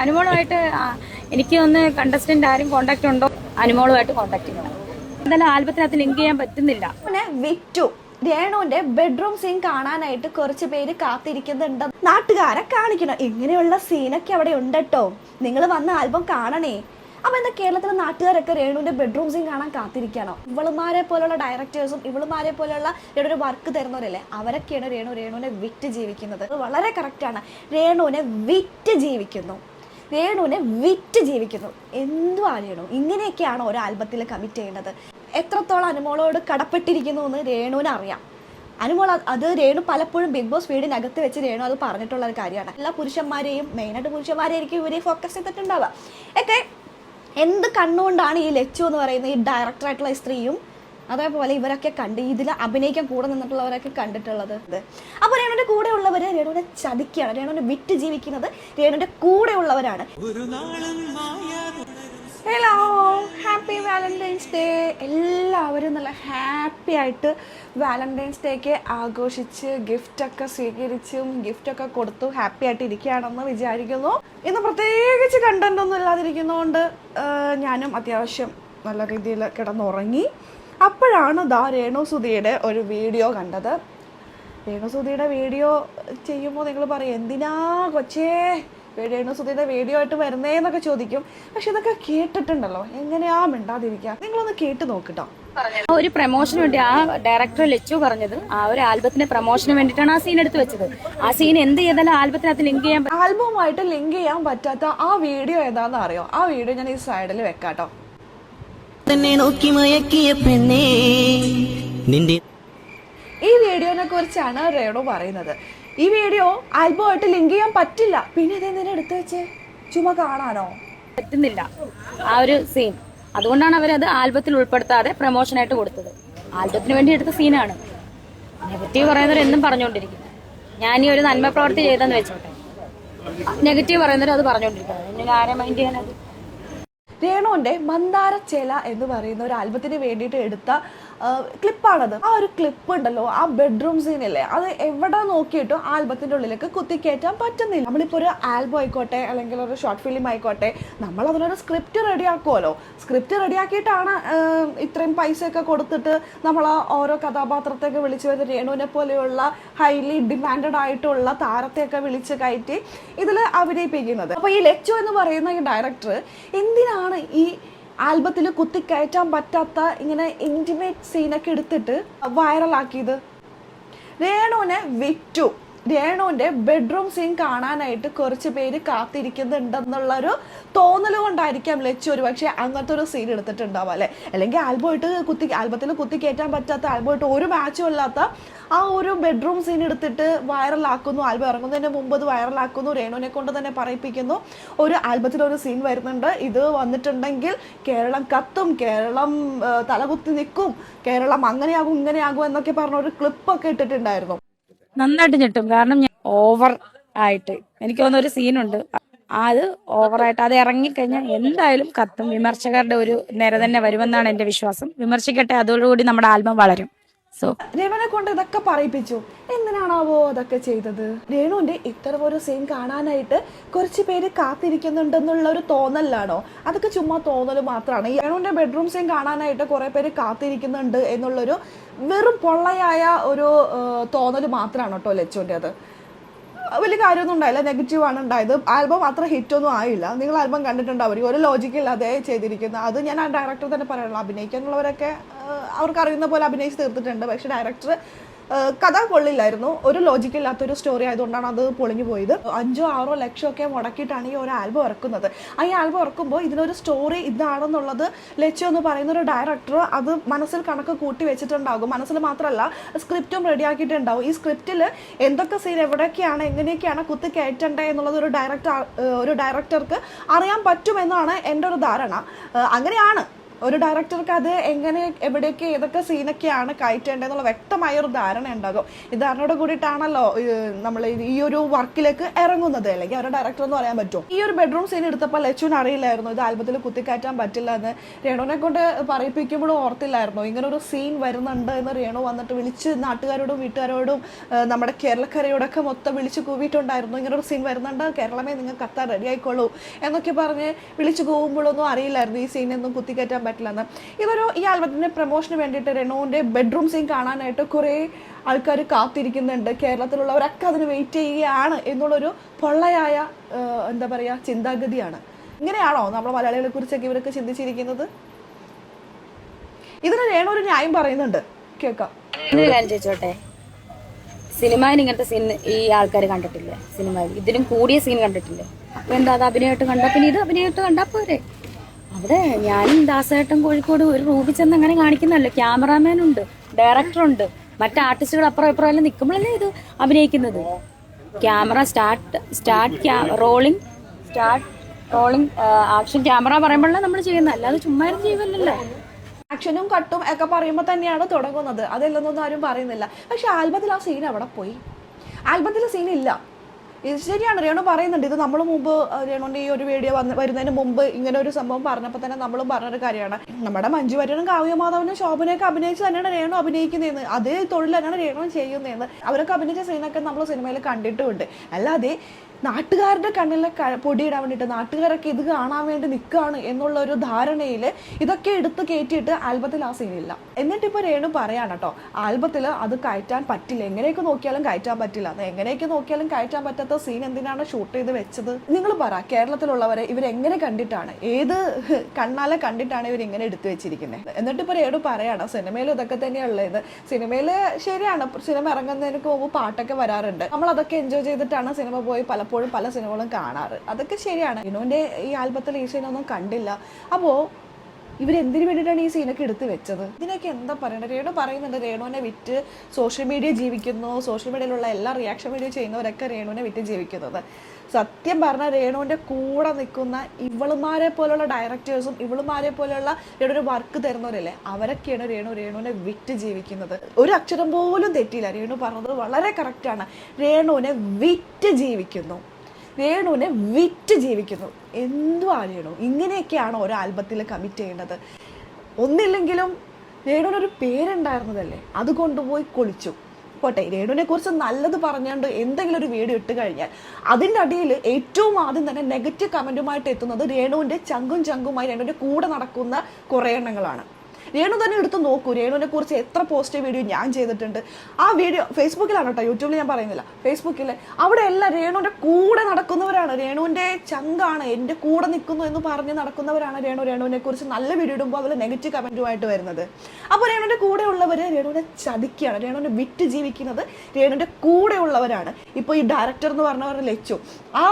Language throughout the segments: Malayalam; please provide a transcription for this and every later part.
അനുമോളുമായിട്ട് എനിക്ക് ഒന്ന് കണ്ടസ്റ്റന്റ് ആരും കോണ്ടാക്ട് ഉണ്ടോ? അനുമോളുമായിട്ട് കോണ്ടാക്ട് ചെയ്യണം. എന്തായാലും ആൽബത്തിനകത്ത് ലിങ്ക് ചെയ്യാൻ പറ്റുന്നില്ല. വിറ്റു രേണുവിന്റെ ബെഡ്റൂം സീൻ കാണാനായിട്ട് കുറച്ച് പേര് കാത്തിരിക്കുന്നുണ്ട്. നാട്ടുകാരെ കാണിക്കണം. ഇങ്ങനെയുള്ള സീനൊക്കെ അവിടെ ഉണ്ട് കേട്ടോ. നിങ്ങൾ വന്ന ആൽബം കാണണേ. അപ്പൊ എന്താ കേരളത്തിലെ നാട്ടുകാരൊക്കെ രേണുവിന്റെ ബെഡ്റൂം സീൻ കാണാൻ കാത്തിരിക്കണോ? ഇവളുമാരെ പോലുള്ള ഡയറക്ടേഴ്സും ഇവളുമാരെ പോലുള്ള ഒരു വർക്ക് തരുന്നവരല്ലേ, അവരൊക്കെയാണ് രേണുവിനെ വിറ്റ് ജീവിക്കുന്നത്. വളരെ കറക്റ്റാണ്. രേണുവിനെ വിറ്റ് ജീവിക്കുന്നു. എന്തുവാണ് ഇങ്ങനെയൊക്കെയാണോ ഒരു ആൽബത്തിൽ കമ്മിറ്റ് ചെയ്യേണ്ടത്? എത്രത്തോളം അനുമോളോട് കടപ്പെട്ടിരിക്കുന്നു എന്ന് രേണുവിന് അറിയാം. അനുമോൾ അത് രേണു പലപ്പോഴും ബിഗ് ബോസ് വീടിനകത്ത് വെച്ച് രേണു അത് പറഞ്ഞിട്ടുള്ള ഒരു കാര്യമാണ്. എല്ലാ പുരുഷന്മാരെയും മെയിനായിട്ട് പുരുഷന്മാരെയായിരിക്കും ഇവരെ ഫോക്കസ് ചെയ്തിട്ടുണ്ടാവുക. ഒക്കെ എന്ത് കണ്ണുകൊണ്ടാണ് ഈ ലച്ചു എന്ന് പറയുന്ന ഈ ഡയറക്ടറായിട്ടുള്ള സ്ത്രീയും അതേപോലെ ഇവരൊക്കെ ഇതിൽ അഭിനയിക്കാൻ കൂടെ നിന്നിട്ടുള്ളവരൊക്കെ കണ്ടിട്ടുള്ളത്. അപ്പോൾ രേണുവിൻ്റെ കൂടെ ഉള്ളവർ രേണുവിനെ ചതിക്കുകയാണ്. രേണുവിനെ വിറ്റ് ജീവിക്കുന്നത് രേണുവിൻ്റെ കൂടെ ഉള്ളവരാണ്. Hello, happy Valentine's day. എല്ലാവരും നല്ല ഹാപ്പി ആയിട്ട് വാലന്റൈൻസ് ഡേക്ക് ആഘോഷിച്ച് ഗിഫ്റ്റൊക്കെ സ്വീകരിച്ചും ഗിഫ്റ്റൊക്കെ കൊടുത്തു ഹാപ്പി ആയിട്ട് ഇരിക്കുകയാണെന്ന് വിചാരിക്കുന്നു. ഇന്ന് പ്രത്യേകിച്ച് കണ്ടന്റ് ഒന്നും ഇല്ലാതിരിക്കുന്നതുകൊണ്ട് ഞാനും അത്യാവശ്യം നല്ല രീതിയിൽ കിടന്നുറങ്ങി. അപ്പോഴാണ് രേണുസുധിയുടെ ഒരു വീഡിയോ കണ്ടത്. രേണുസുധിയുടെ വീഡിയോ ചെയ്യുമ്പോൾ നിങ്ങൾ പറയും, എന്തിനാ കൊച്ചേ രേണുസുധിയുടെ വീഡിയോ ആയിട്ട് വരുന്നേന്നൊക്കെ ചോദിക്കും. പക്ഷെ ഇതൊക്കെ കേട്ടിട്ടുണ്ടല്ലോ, എങ്ങനെയാ മിണ്ടാതിരിക്കുക? നിങ്ങളൊന്ന് കേട്ട് നോക്കിട്ടോ. ഒരു പ്രൊമോഷന് വേണ്ടി ആ ഡയറക്ടർ ലച്ചു പറഞ്ഞത് ആ ഒരു ആൽബത്തിന്റെ പ്രൊമോഷന് വേണ്ടിയിട്ടാണ് ആ സീൻ എടുത്ത് വെച്ചത്. ആ സീൻ എന്ത് ചെയ്താലും ആൽബത്തിനകത്ത് ലിങ്ക് ചെയ്യാൻ ആൽബവുമായിട്ട് ലിങ്ക് ചെയ്യാൻ പറ്റാത്ത ആ വീഡിയോ ഏതാണെന്ന് അറിയോ? ആ വീഡിയോ ഞാൻ ഈ സൈഡിൽ വെക്കാട്ടോ. ഈ വീഡിയോനെ കുറിച്ചാണ് രേണു പറയുന്നത്. ഈ വീഡിയോ ആൽബമായിട്ട് ലിങ്ക് ചെയ്യാൻ പറ്റില്ല. പിന്നെ ഇതെന്തിനാ എടുത്തു വെച്ചേ? ചുമ്മാ കാണാനോ? പറ്റുന്നില്ല ആ ഒരു സീൻ. അതുകൊണ്ടാണ് അവരത് ആൽബത്തിൽ ഉൾപ്പെടുത്താതെ പ്രൊമോഷനായിട്ട് കൊടുത്തത്. ആൽബത്തിന് വേണ്ടി എടുത്ത സീനാണ്. നെഗറ്റീവ് പറയുന്നവർ എന്നും പറഞ്ഞുകൊണ്ടിരിക്കും. ഞാൻ ഈ ഒരു നന്മ പ്രവർത്തി ചെയ്തെന്ന് വെച്ചോട്ടെ, നെഗറ്റീവ് പറയുന്നവർ അത് പറഞ്ഞുകൊണ്ടിരിക്കുന്നത് ആരെ മൈൻഡ് ചെയ്യാനത്? രേണുവിന്റെ മന്ദാരച്ചേല എന്ന് പറയുന്ന ഒരു ആൽബത്തിന് വേണ്ടിയിട്ട് എടുത്ത ക്ലിപ്പാണത്. ആ ഒരു ക്ലിപ്പ് ഉണ്ടല്ലോ, ആ ബെഡ്റൂം സീനല്ലേ, അത് എവിടെ നോക്കിയിട്ടും ആൽബത്തിന്റെ ഉള്ളിലേക്ക് കുത്തിക്കയറ്റാൻ പറ്റുന്നില്ല. നമ്മളിപ്പോൾ ഒരു ആൽബം ആയിക്കോട്ടെ അല്ലെങ്കിൽ ഒരു ഷോർട്ട് ഫിലിം ആയിക്കോട്ടെ, നമ്മൾ അതിനൊരു സ്ക്രിപ്റ്റ് റെഡിയാക്കുമല്ലോ. സ്ക്രിപ്റ്റ് റെഡിയാക്കിയിട്ടാണ് ഇത്രയും പൈസയൊക്കെ കൊടുത്തിട്ട് നമ്മൾ ആ ഓരോ കഥാപാത്രത്തെയൊക്കെ വിളിച്ചു വരുന്ന രേണുവിനെ പോലെയുള്ള ഹൈലി ഡിമാൻഡഡ് ആയിട്ടുള്ള താരത്തെയൊക്കെ വിളിച്ച് കയറ്റി ഇതിൽ അഭിനയിപ്പിക്കുന്നത്. അപ്പോൾ ഈ ലച്ചു എന്ന് പറയുന്ന ഈ ഡയറക്ടർ എന്തിനാണ് ഈ ആൽബത്തിൽ കുത്തിക്കയറ്റാൻ പറ്റാത്ത ഇങ്ങനെ ഇൻറ്റിമേറ്റ് സീനൊക്കെ എടുത്തിട്ട് വൈറലാക്കിയത്? രേണുവിനെ വിറ്റു. രേണുവിന്റെ ബെഡ്റൂം സീൻ കാണാനായിട്ട് കുറച്ച് പേര് കാത്തിരിക്കുന്നുണ്ടെന്നുള്ളൊരു തോന്നൽ കൊണ്ടായിരിക്കാം ലച്ചു ഒരു പക്ഷേ അങ്ങനത്തെ ഒരു സീൻ എടുത്തിട്ടുണ്ടാവുക അല്ലേ. അല്ലെങ്കിൽ ആൽബത്തിൽ കുത്തിക്കയറ്റാൻ പറ്റാത്ത, ആൽബമായിട്ട് ഒരു മാച്ചും ഇല്ലാത്ത ആ ഒരു ബെഡ്റൂം സീൻ എടുത്തിട്ട് വൈറലാക്കുന്നു. ആൽബം ഇറങ്ങുന്നതിന് മുമ്പ് അത് വൈറലാക്കുന്നു. രേണുവിനെ കൊണ്ട് തന്നെ പറയിപ്പിക്കുന്നു, ഒരു ആൽബത്തിലൊരു സീൻ വരുന്നുണ്ട്, ഇത് വന്നിട്ടുണ്ടെങ്കിൽ കേരളം കത്തും, കേരളം തലകുത്തി നിൽക്കും, കേരളം അങ്ങനെയാകും ഇങ്ങനെയാകും എന്നൊക്കെ പറഞ്ഞ ഒരു ക്ലിപ്പൊക്കെ ഇട്ടിട്ടുണ്ടായിരുന്നു. നന്നായിട്ട് ഞെട്ടും. കാരണം ഞാൻ ഓവർ ആയിട്ട് എനിക്ക് തോന്നുന്ന ഒരു സീനുണ്ട്, അത് ഓവറായിട്ട് അത് ഇറങ്ങിക്കഴിഞ്ഞാൽ എന്തായാലും കത്തും. വിമർശകരുടെ ഒരു നിര തന്നെ വരുമെന്നാണ് എന്റെ വിശ്വാസം. വിമർശിക്കട്ടെ, അതോടുകൂടി നമ്മുടെ ആൽബം വളരും. രേണുവിനെ കൊണ്ട് ഇതൊക്കെ പറയിപ്പിച്ചു. എന്തിനാണാവോ അതൊക്കെ ചെയ്തത്? രേണുവിന്റെ ഇത്തരം ഒരു സീൻ കാണാനായിട്ട് കുറച്ച് പേര് കാത്തിരിക്കുന്നുണ്ടെന്നുള്ള ഒരു തോന്നലാണോ? അതൊക്കെ ചുമ്മാ തോന്നൽ മാത്രമാണ്. ഈ രേണുവിന്റെ ബെഡ്റൂം സീൻ കാണാനായിട്ട് കുറെ പേര് കാത്തിരിക്കുന്നുണ്ട് എന്നുള്ളൊരു വെറും പൊള്ളയായ ഒരു തോന്നൽ മാത്രമാണ് കേട്ടോ ലച്ചുവിൻ്റെ. അത് വലിയ കാര്യമൊന്നും ഉണ്ടായില്ല, നെഗറ്റീവാണ് ഉണ്ടായത്. ആൽബം അത്ര ഹിറ്റൊന്നും ആയില്ല. നിങ്ങൾ ആൽബം കണ്ടിട്ടുണ്ടാവും, ഒരു ലോജിക്കില്ലാതെ ചെയ്തിരിക്കുന്നത്. അത് ഞാൻ ആ ഡയറക്ടർ തന്നെ പറയാനുള്ളൂ. അഭിനയിക്കാനുള്ളവരൊക്കെ അവർക്ക് അറിയുന്ന പോലെ അഭിനയിച്ച് തീർത്തിട്ടുണ്ട്. പക്ഷെ ഡയറക്ടർ കഥ കൊള്ളില്ലായിരുന്നു. ഒരു ലോജിക്കില്ലാത്തൊരു സ്റ്റോറി ആയതുകൊണ്ടാണ് അത് പൊളിഞ്ഞു പോയത്. 5-6 ലക്ഷമൊക്കെ മുടക്കിയിട്ടാണ് ഈ ഒരു ആൽബം ഇറക്കുന്നത്. ഈ ആൽബം ഇറക്കുമ്പോൾ ഇതിനൊരു സ്റ്റോറി ഇതാണെന്നുള്ളത് ലച്ചു എന്ന് പറയുന്ന ഒരു ഡയറക്ടർ അത് മനസ്സിൽ കണക്ക് കൂട്ടി വെച്ചിട്ടുണ്ടാകും. മനസ്സിൽ മാത്രമല്ല, സ്ക്രിപ്റ്റും റെഡിയാക്കിയിട്ടുണ്ടാവും. ഈ സ്ക്രിപ്റ്റിൽ എന്തൊക്കെ സീൻ എവിടെയൊക്കെയാണ് എങ്ങനെയൊക്കെയാണ് കുത്തി കയറ്റേണ്ടത് എന്നുള്ളത് ഒരു ഡയറക്ടർക്ക് അറിയാൻ പറ്റുമെന്നാണ് എൻ്റെ ഒരു ധാരണ. അങ്ങനെയാണ് ഒരു ഡയറക്ടർക്ക് അത് എങ്ങനെ എവിടെയൊക്കെ ഏതൊക്കെ സീനൊക്കെയാണ് കയറ്റേണ്ടതെന്നുള്ള വ്യക്തമായ ഒരു ധാരണ ഉണ്ടാകും. ഈ ധാരണയോട് കൂടിയിട്ടാണല്ലോ നമ്മൾ ഈ ഒരു വർക്കിലേക്ക് ഇറങ്ങുന്നത്. അല്ലെങ്കിൽ ഒരു ഡയറക്ടർ എന്ന് പറയാൻ പറ്റും. ഈ ഒരു ബെഡ്റൂം സീൻ എടുത്തപ്പോൾ ലച്ചുവിന് അറിയില്ലായിരുന്നു ഇത് ആൽബത്തിൽ കുത്തിക്കയറ്റാൻ പറ്റില്ല എന്ന്. രേണുവിനെ കൊണ്ട് പറയിപ്പിക്കുമ്പോഴും ഓർത്തില്ലായിരുന്നു ഇങ്ങനെ ഒരു സീൻ വരുന്നുണ്ട് എന്ന്. രേണു വന്നിട്ട് വിളിച്ച് നാട്ടുകാരോടും വീട്ടുകാരോടും നമ്മുടെ കേരളക്കരയോടൊക്കെ മൊത്തം വിളിച്ച് കൂവിയിട്ടുണ്ടായിരുന്നു ഇങ്ങനെ ഒരു സീൻ വരുന്നുണ്ട്, കേരളമേ നിങ്ങൾ കത്താൻ റെഡി ആയിക്കോളൂ എന്നൊക്കെ പറഞ്ഞ് വിളിച്ചു പോകുമ്പോഴൊന്നും അറിയില്ലായിരുന്നു ഈ സീനൊന്നും കുത്തിക്കയറ്റാൻ പറ്റില്ലെന്ന്. ഈ ആൽബത്തിൻ്റെ പ്രൊമോഷന് വേണ്ടിയിട്ട് രേണുവിൻ്റെ ബെഡ്റൂം സീൻ കാണാനായിട്ട് കുറേ ആൾക്കാർ കാത്തിരിക്കുന്നുണ്ട്. കേരളത്തിലുള്ളവരൊക്കെ അതിന് വെയിറ്റ് ചെയ്യുകയാണ് എന്നുള്ളൊരു പൊള്ളയായ എന്താ പറയുക ചിന്താഗതിയാണ്. ഇങ്ങനെയാണോ നമ്മുടെ മലയാളികളെ കുറിച്ചൊക്കെ ഇവരൊക്കെ ചിന്തിച്ചിരിക്കുന്നത്? ഇതിന് രേണു ഒരു ന്യായം പറയുന്നുണ്ട്, കേൾക്കാം. ചോദിച്ചോട്ടെ, സിനിമയിൽ ഇങ്ങനത്തെ സീൻ ഈ ആൾക്കാർ കണ്ടിട്ടില്ലേ? സിനിമയിൽ ഇതിലും കൂടിയ സീൻ കണ്ടിട്ടില്ലേ? അപ്പൊ എന്താ അത് അഭിനയമായിട്ട് കണ്ടാ പിന്നെ ഇത് അഭിനയമായിട്ട് കണ്ടാ പോരെ? അവിടെ ഞാനും ദാസേട്ടൻ കോഴിക്കോട് ഒരു റൂമിൽ ചെന്ന് അങ്ങനെ കാണിക്കുന്നല്ലോ. ക്യാമറാമാൻ ഉണ്ട്, ഡയറക്ടറുണ്ട്, മറ്റു ആർട്ടിസ്റ്റുകൾ അപ്പുറം ഇപ്പുറം എല്ലാം നിൽക്കുമ്പോഴല്ലേ ഇത് അഭിനയിക്കുന്നത്. ക്യാമറ റോളിംഗ് ആക്ഷൻ ക്യാമറ പറയുമ്പോഴല്ലേ നമ്മൾ ചെയ്യുന്നത്, അല്ലാതെ ചുമ്മാ ചെയ്യുമല്ലോ. ആക്ഷനും കട്ടും ഒക്കെ പറയുമ്പോൾ തന്നെയാണ് തുടങ്ങുന്നത്, അതെല്ലെന്നൊന്നും ആരും പറയുന്നില്ല. പക്ഷെ ആൽബത്തിൽ ആ സീൻ അവിടെ പോയി. ആൽബത്തിൽ സീൻ ഇല്ല. ഇത് ശരിയാണ്, രേണു പറയുന്നുണ്ട്. ഇത് നമ്മൾ മുമ്പ് രേണുവിൻ്റെ ഈ ഒരു വീഡിയോ വരുന്നതിന് മുമ്പ് ഇങ്ങനെ ഒരു സംഭവം പറഞ്ഞപ്പോൾ തന്നെ നമ്മളും പറഞ്ഞൊരു കാര്യമാണ്. നമ്മുടെ മഞ്ജു വാര്യരും കാവ്യ മാധവനും ശോഭനയൊക്കെ അഭിനയിച്ച് തന്നെയാണ് രേണു അഭിനയിക്കുന്നതെന്ന്. അതേ തൊഴിൽ തന്നെയാണ് രേണു ചെയ്യുന്നതെന്ന്. അവരൊക്കെ അഭിനയിച്ച സീനൊക്കെ നമ്മൾ സിനിമയിൽ കണ്ടിട്ടുമുണ്ട്. അല്ലാതെ നാട്ടുകാരുടെ കണ്ണിലെ പൊടിയിടാൻ വേണ്ടിയിട്ട് നാട്ടുകാരൊക്കെ ഇത് കാണാൻ വേണ്ടി നിൽക്കുകയാണ് എന്നുള്ളൊരു ധാരണയിൽ ഇതൊക്കെ എടുത്ത് കയറ്റിയിട്ട് ആൽബത്തിൽ ആ സീനില്ല. എന്നിട്ടിപ്പോൾ രേണു പറയാണ് കേട്ടോ, ആൽബത്തിൽ അത് കയറ്റാൻ പറ്റില്ല, എങ്ങനെയൊക്കെ നോക്കിയാലും കയറ്റാൻ പറ്റില്ല. അത് എങ്ങനെയൊക്കെ നോക്കിയാലും കയറ്റാൻ പറ്റാത്ത സീൻ എന്തിനാണ് ഷൂട്ട് ചെയ്ത് വെച്ചത്? നിങ്ങൾ പറ, കേരളത്തിലുള്ളവരെ ഇവരെങ്ങനെ കണ്ടിട്ടാണ്, ഏത് കണ്ണാലെ കണ്ടിട്ടാണ് ഇവരിങ്ങനെ എടുത്തു വെച്ചിരിക്കുന്നത്? എന്നിട്ടിപ്പോൾ രേണു പറയാണ് സിനിമയിൽ ഇതൊക്കെ തന്നെയുള്ളത്. സിനിമയിൽ ശരിയാണ്, സിനിമ ഇറങ്ങുന്നതിന് മുമ്പ് പാട്ടൊക്കെ വരാറുണ്ട്, നമ്മൾ അതൊക്കെ എൻജോയ് ചെയ്തിട്ടാണ് സിനിമ പോയി പലപ്പോഴും പല സിനിമകളും കാണാറ്. അതൊക്കെ ശരിയാണ്. രേണുവിൻ്റെ ഈ ആൽബത്തിൽ ഈ സീനൊന്നും കണ്ടില്ല. അപ്പോൾ ഇവരെന്തിനു വേണ്ടിയിട്ടാണ് ഈ സീനൊക്കെ എടുത്ത് വെച്ചത്? ഇതിനൊക്കെ എന്താ പറയണ്ടത്? രേണു പറയുന്നുണ്ട് രേണുവിനെ വിറ്റ് സോഷ്യൽ മീഡിയ ജീവിക്കുന്നു, സോഷ്യൽ മീഡിയയിലുള്ള എല്ലാ റിയാക്ഷൻ വീഡിയോ ചെയ്യുന്നവരൊക്കെ രേണുവിനെ വിറ്റ് ജീവിക്കുന്നത്. സത്യം പറഞ്ഞാൽ രേണുവിൻ്റെ കൂടെ നിൽക്കുന്ന ഇവളുമാരെ പോലുള്ള ഡയറക്ടേഴ്സും ഇവളുമാരെ പോലെയുള്ള രേണുവിന് വർക്ക് തരുന്നവരല്ലേ, അവരൊക്കെയാണ് രേണുവിനെ വിറ്റ് ജീവിക്കുന്നത്. ഒരു അക്ഷരം പോലും തെറ്റിയില്ല. രേണു പറഞ്ഞത് വളരെ കറക്റ്റാണ്. രേണുവിനെ വിറ്റ് ജീവിക്കുന്നു. എന്തുവാ രേണു? ഇങ്ങനെയൊക്കെയാണോ ഒരു ആൽബത്തിൽ കമ്മിറ്റ് ചെയ്യേണ്ടത്? ഒന്നില്ലെങ്കിലും രേണുവിനൊരു പേരുണ്ടായിരുന്നതല്ലേ, അത് കൊണ്ടുപോയി കൊളിച്ചു. പോട്ടെ, രേണുവിനെ കുറിച്ച് നല്ലത് പറഞ്ഞുകൊണ്ട് എന്തെങ്കിലും ഒരു വീഡിയോ ഇട്ട് കഴിഞ്ഞാൽ അതിൻ്റെ അടിയിൽ ഏറ്റവും ആദ്യം തന്നെ നെഗറ്റീവ് കമൻറ്റുമായിട്ട് എത്തുന്നത് രേണുവിൻ്റെ ചങ്കുമായി രേണുവിൻ്റെ കൂടെ നടക്കുന്ന കുറേ എണ്ണങ്ങളാണ്. രേണു തന്നെ എടുത്ത് നോക്കൂ, രേണുവിനെ കുറിച്ച് എത്ര പോസിറ്റീവ് വീഡിയോ ഞാൻ ചെയ്തിട്ടുണ്ട്. ആ വീഡിയോ ഫേസ്ബുക്കിലാണ് കേട്ടോ, യൂട്യൂബിൽ ഞാൻ പറയുന്നില്ല, ഫേസ്ബുക്കിൽ. അവിടെ എല്ലാം രേണുവിൻ്റെ കൂടെ നടക്കുന്നവരാണ്, രേണുവിൻ്റെ ചങ്കാണ്, എൻ്റെ കൂടെ നിൽക്കുന്നു എന്ന് പറഞ്ഞ് നടക്കുന്നവരാണ് രേണുവിനെ കുറിച്ച് നല്ല വീഡിയോ ഇടുമ്പോൾ അവർ നെഗറ്റീവ് കമൻറ്റുമായിട്ട് വരുന്നത്. അപ്പോൾ രേണുവിൻ്റെ കൂടെ ഉള്ളവർ രേണുവിനെ ചതിക്കുകയാണ്, രേണുവിനെ വിറ്റ് ജീവിക്കുന്നത് രേണുവിൻ്റെ കൂടെ ഉള്ളവരാണ്. ഇപ്പോൾ ഈ ഡയറക്ടർ എന്ന് പറഞ്ഞവർ ലച്ചു, ആ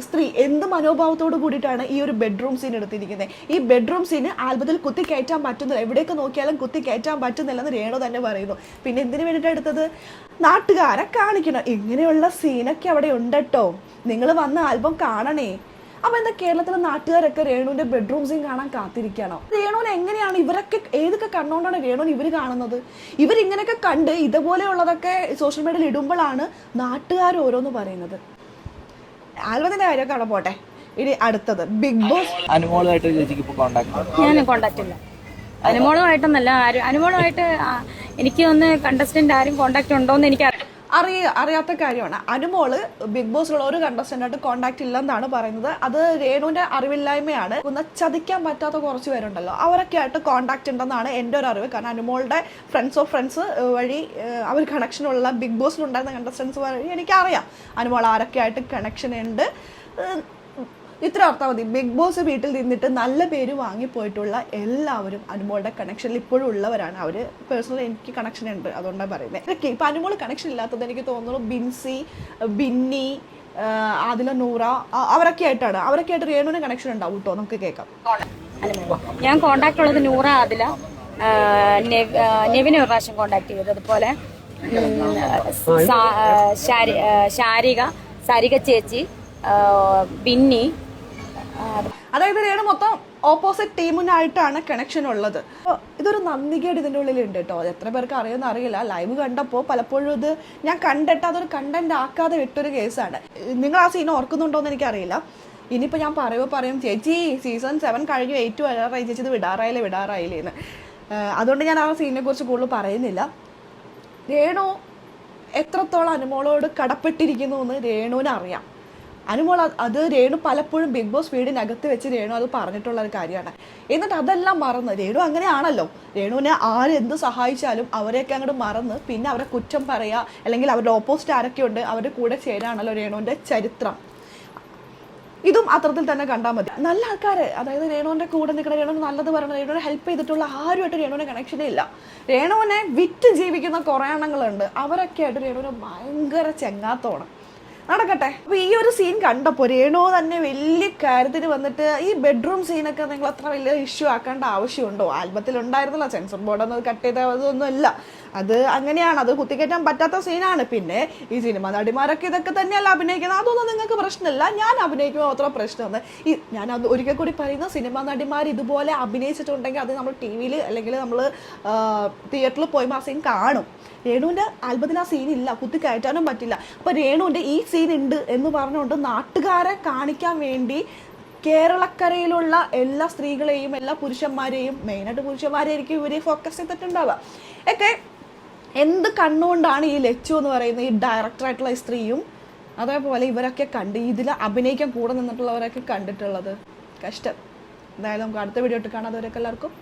സ്ത്രീ എന്ത് മനോഭാവത്തോട് കൂടിയിട്ടാണ് ഈ ഒരു ബെഡ്റൂം സീൻ എടുത്തിരിക്കുന്നത്. ഈ ബെഡ്റൂം സീന് ആൽബത്തിൽ കുത്തി കയറ്റാൻ പറ്റുന്നില്ല, എവിടെയൊക്കെ നോക്കിയാലും കുത്തി കയറ്റാൻ പറ്റുന്നില്ലെന്ന് രേണു തന്നെ പറയുന്നു. പിന്നെ എന്തിനു വേണ്ടിയിട്ടാണ് എടുത്തത്? നാട്ടുകാരെ കാണിക്കണം, ഇങ്ങനെയുള്ള സീനൊക്കെ അവിടെ ഉണ്ട് കേട്ടോ, നിങ്ങൾ വന്ന് ആൽബം കാണണേ. അപ്പോൾ എന്താ കേരളത്തിലെ നാട്ടുകാരൊക്കെ രേണുവിൻ്റെ ബെഡ്റൂം സീൻ കാണാൻ കാത്തിരിക്കുകയാണോ? രേണുവിനെ എങ്ങനെയാണ് ഇവരൊക്കെ ഏതൊക്കെ കണ്ണുകൊണ്ടാണ് രേണുവിനെ ഇവർ കാണുന്നത്? ഇവരിങ്ങനെയൊക്കെ കണ്ട് ഇതുപോലെയുള്ളതൊക്കെ സോഷ്യൽ മീഡിയയിൽ ഇടുമ്പോഴാണ് നാട്ടുകാർ ഓരോന്ന് പറയുന്നത്. ആൽബത്തിന്റെ കാര്യമൊക്കെ അവിടെ പോട്ടെ. ഇനി അടുത്തത് ബിഗ് ബോസ്. ഞാൻ കോണ്ടാക്ട് ഇല്ല അനുമോളുമായിട്ടൊന്നല്ല. അനുമോളുമായിട്ട് എനിക്ക് ഒന്ന് കണ്ടസ്റ്റന്റ് ആരും കോണ്ടാക്ട് ഉണ്ടോന്ന് എനിക്ക് അറിയാത്ത കാര്യമാണ്. അനുമോള് ബിഗ് ബോസിലുള്ള ഒരു കണ്ടസ്റ്റന്റായിട്ട് കോണ്ടാക്ട് ഇല്ലെന്നാണ് പറയുന്നത്. അത് രേണുവിന്റെ അറിവില്ലായ്മയാണ്. ഒന്ന് ചതിക്കാൻ പറ്റാത്ത കുറച്ച് പേരുണ്ടല്ലോ, അവരൊക്കെ ആയിട്ട് കോണ്ടാക്ട് ഉണ്ടെന്നാണ് എൻ്റെ ഒരു അറിവ്. കാരണം അനുമോളുടെ ഫ്രണ്ട്സ് ഓഫ് ഫ്രണ്ട്സ് വഴി അവർ കണക്ഷനുള്ള ബിഗ് ബോസിലുണ്ടായിരുന്ന കണ്ടസ്റ്റൻസ് വഴി എനിക്കറിയാം അനുമോൾ ആരൊക്കെ ആയിട്ട് കണക്ഷൻ ഉണ്ട്. ഇത്ര ഓർത്താൽ മതി. ബിഗ് ബോസ് വീട്ടിൽ നിന്നിട്ട് നല്ല പേര് വാങ്ങിപ്പോയിട്ടുള്ള എല്ലാവരും അനുമോളുടെ കണക്ഷനിൽ ഇപ്പോഴും ഉള്ളവരാണ്. അവർ പേഴ്സണലി എനിക്ക് കണക്ഷൻ ഉണ്ട്, അതുകൊണ്ടാണ് പറയുന്നത്. ഓക്കെ, ഇപ്പം അനുമോൾ കണക്ഷൻ ഇല്ലാത്തത് എനിക്ക് തോന്നുന്നു ബിൻസി, ബിന്നി, ആദില, നൂറ അവരൊക്കെ ആയിട്ട് രേണുവിന് കണക്ഷൻ ഉണ്ടാവും കേട്ടോ. നമുക്ക് കേൾക്കാം. ഞാൻ കോണ്ടാക്ട് ഉള്ളത് നൂറ, ആദില, നെവിനെ ഒരു പ്രാവശ്യം കോണ്ടാക്ട് ചെയ്തത്, അതുപോലെ സാരിക ചേച്ചി, ബിന്നി, അതായത് രേണു മൊത്തം ഓപ്പോസിറ്റ് ടീമിനായിട്ടാണ് കണക്ഷൻ ഉള്ളത്. അപ്പോൾ ഇതൊരു നന്ദികേട് ഇതിൻ്റെ ഉള്ളിലുണ്ട് കേട്ടോ. അത് എത്ര പേർക്ക് അറിയുമെന്ന് അറിയില്ല. ലൈവ് കണ്ടപ്പോൾ പലപ്പോഴും ഇത് ഞാൻ കണ്ടിട്ട് അതൊരു കണ്ടന്റ് ആക്കാതെ വിട്ടൊരു കേസാണ്. നിങ്ങൾ ആ സീൻ ഓർക്കുന്നുണ്ടോ എന്ന് എനിക്കറിയില്ല. ഇനിയിപ്പോൾ ഞാൻ പറയും ചേച്ചി സീസൺ 7 കഴിഞ്ഞു 8 വരാറായി ചേച്ചി, ഇത് വിടാറായില്ലേ എന്ന്. അതുകൊണ്ട് ഞാൻ ആ സീനിനെ കുറിച്ച് കൂടുതൽ പറയുന്നില്ല. രേണു എത്രത്തോളം അനുമോളോട് കടപ്പെട്ടിരിക്കുന്നു എന്ന് രേണുവിന് അറിയാം. അനുമോൾ അത് രേണു പലപ്പോഴും ബിഗ് ബോസ് വീടിനകത്ത് വെച്ച് രേണു അത് പറഞ്ഞിട്ടുള്ള ഒരു കാര്യമാണ്. എന്നിട്ട് അതെല്ലാം മറന്ന്, രേണു അങ്ങനെയാണല്ലോ, രേണുവിനെ ആരെന്ത് സഹായിച്ചാലും അവരെയൊക്കെ അങ്ങോട്ട് മറന്ന് പിന്നെ അവരെ കുറ്റം പറയുക, അല്ലെങ്കിൽ അവരുടെ ഓപ്പോസിറ്റ് ആരൊക്കെ ഉണ്ട് അവരുടെ കൂടെ ചേരാണല്ലോ രേണുവിൻ്റെ ചരിത്രം. ഇതും അത്രത്തിൽ തന്നെ കണ്ടാൽ മതി. നല്ല ആൾക്കാർ, അതായത് രേണുവിൻ്റെ കൂടെ നിൽക്കുന്ന, രേണുവിന് നല്ലത് പറയണം, രേണുവിനെ ഹെൽപ്പ് ചെയ്തിട്ടുള്ള ആരുമായിട്ട് രേണുവിനെ കണക്ഷനേ ഇല്ല. രേണുവിനെ വിറ്റ് ജീവിക്കുന്ന കുറേ എണ്ണങ്ങളുണ്ട്, അവരൊക്കെ ആയിട്ട് രേണുവിന് ഭയങ്കര ചെങ്ങാത്തോണം. നടക്കട്ടെ. അപ്പോൾ ഈ ഒരു സീൻ കണ്ടപ്പോൾ രേണു തന്നെ വലിയ കാര്യത്തിന് വന്നിട്ട് ഈ ബെഡ്റൂം സീനൊക്കെ നിങ്ങൾ അത്ര വലിയ ഇഷ്യൂ ആക്കേണ്ട ആവശ്യമുണ്ടോ? ആൽബത്തിൽ ഉണ്ടായിരുന്നില്ല, സെൻസർ ബോർഡൊന്നും കട്ട് ചെയ്തതൊന്നുമല്ല, അത് അങ്ങനെയാണ്, അത് കുത്തിക്കയറ്റാൻ പറ്റാത്ത സീനാണ്. പിന്നെ ഈ സിനിമ നടിമാരൊക്കെ ഇതൊക്കെ തന്നെയല്ല അഭിനയിക്കുന്നത്, അതൊന്നും നിങ്ങൾക്ക് പ്രശ്നമില്ല. ഞാൻ അഭിനയിക്കുമ്പോൾ മാത്രം പ്രശ്നമാണ്. ഞാൻ അത് ഒരിക്കൽ കൂടി പറയുന്ന, സിനിമ നടിമാർ ഇതുപോലെ അഭിനയിച്ചിട്ടുണ്ടെങ്കിൽ അത് നമ്മൾ ടി വിയിൽ അല്ലെങ്കിൽ നമ്മൾ തിയേറ്ററിൽ പോയി ആ സീൻ കാണും. രേണുവിൻ്റെ ആൽബത്തിൽ ആ സീൻ ഇല്ല, കുത്തി കയറ്റാനും പറ്റില്ല. അപ്പോൾ രേണുവിൻ്റെ ഈ സീൻ ഉണ്ട് എന്ന് പറഞ്ഞുകൊണ്ട് നാട്ടുകാരെ കാണിക്കാൻ വേണ്ടി കേരളക്കരയിലുള്ള എല്ലാ സ്ത്രീകളെയും എല്ലാ പുരുഷന്മാരെയും, മെയിനായിട്ട് പുരുഷന്മാരെയായിരിക്കും ഇവരെ ഫോക്കസ് ചെയ്തിട്ടുണ്ടാവുക. ഒക്കെ എന്ത് കണ്ണുകൊണ്ടാണ് ഈ ലച്ചു എന്ന് പറയുന്ന ഈ ഡയറക്ടറായിട്ടുള്ള സ്ത്രീയും അതേപോലെ ഇവരൊക്കെ ഇതിൽ അഭിനയിക്കാൻ കൂടെ നിന്നിട്ടുള്ളവരൊക്കെ കണ്ടിട്ടുള്ളത്? കഷ്ടം. എന്തായാലും നമുക്ക് അടുത്ത വീഡിയോ ഇട്ട് കാണാം. അതുവരെയൊക്കെ എല്ലാവർക്കും